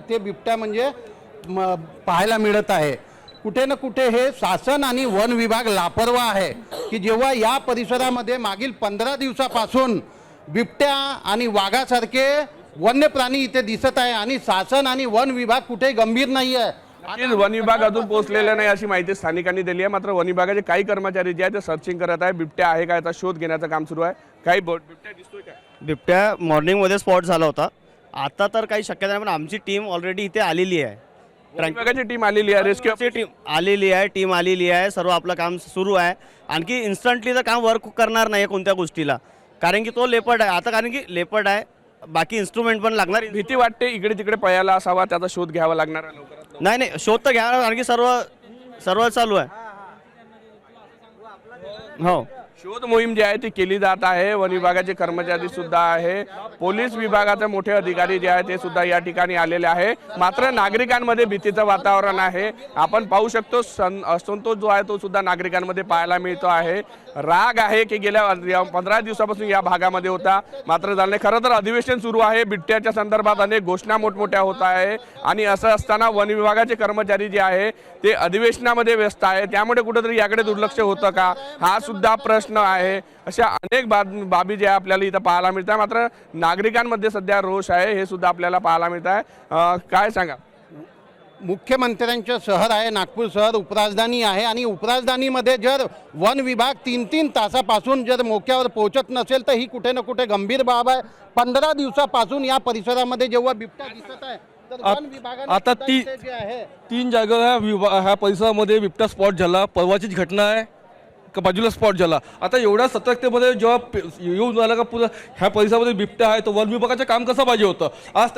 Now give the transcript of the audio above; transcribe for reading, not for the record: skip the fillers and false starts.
इथे बिबट्या म्हणजे पाहायला मिळत आहे। कुठे ना कुठे हे शासन आणि वन विभाग लापरवाह आहे की जेव्हा या परिसरामध्ये मागील 15 दिवसापासून बिबट्या आणि वाघासारखे वन्य प्राणी इथे दिसत आहे आणि शासन आणि वन विभाग कुठे गंभीर नाही आहे। वन विभाग अजून पोहोचलेला नाही अशी माहिती स्थानिकांनी दिली आहे। मात्र वन विभागाचे काही कर्मचारी जे आहेत ते सर्चिंग करत आहे, बिबट्या आहे का याचा शोध घेण्याचं काम सुरू आहे। काही बिबट्या दिसतोय का? बिबट्या मॉर्निंगमध्ये स्पॉट झाला होता, आता तर काही शक्यता नाही, पण आमची टीम ऑलरेडी इथे आलेली आहे। वन विभागाची टीम आलेली आहे, रेस्क्यू टीम आलेली आहे, सर्व आपलं काम सुरू आहे। आणखी इन्स्टंटली तर काम वर्क करणार नाही कोणत्या गोष्टीला, कारण की तो लेपर्ड आहे आता, कारण की लेपर्ड आहे, बाकी इन्स्ट्रुमेंट पण लागणार। भीती वाटते इकडे तिकडे पळायला असावा, त्याचा शोध घ्यावा लागणार आहे लवकरात। नाही शोध तर घ्या, आणखी सर्व चालू आहे। हो, शोध मोहीम जी आहे ती केली जात आहे। वन विभागाचे कर्मचारी सुद्धा आहे, पोलीस विभागाचे मोठे अधिकारी जे आहेत ते सुद्धा या ठिकाणी आलेले आहे। मात्र नागरिकांमध्ये भीतीचं वातावरण आहे। आपण पाहू शकतो असंतोष जो आहे तो सुद्धा नागरिकांमध्ये पाहायला मिळतो आहे। राग आहे की गेल्या 15 दिवसापासून या भागामध्ये होता, मात्र झाले खरं तर अधिवेशन सुरू आहे। बिबट्याच्या संदर्भात अनेक घोषणा मोठमोठ्या होत आहे आणि असं असताना वन विभागाचे कर्मचारी जे आहे ते अधिवेशनामध्ये व्यस्त आहे, त्यामुळे कुठेतरी याकडे दुर्लक्ष होतं का हा सुद्धा प्रश्न आहे। अशा अनेक बाबी ज्या आपल्याला इथं पाहायला मिळतात, मात्र नागरिकांमध्ये सध्या रोष आहे हे सुद्धा आपल्याला पाहायला मिळत आहे। काय सांगा? मुख्यमंत्र्यांचं शहर आहे नागपूर शहर, उपराजधानी आहे आणि उपराजधानीमध्ये जर वन विभाग 3-3 तासापासून जर मोक्यावर पोहोचत नसेल तर ही कुठे ना कुठे गंभीर बाब आहे। 15 दिवसापासून या परिसरामध्ये जेव्हा बिबट्या दिसत आहे तर वन विभागाने आता जे आहे 3 जागेवर ह्या परिसरामध्ये बिबट्या स्पॉट झाला। परवाचीच घटना आहे का बाजूला स्पॉट झाला। आता एवढ्या सतर्कतेमध्ये जेव्हा येऊन झाला का पुरा ह्या परिसरामध्ये बिबट्या आहे, तर वन विभागाचं काम कसं पाहिजे होतं आज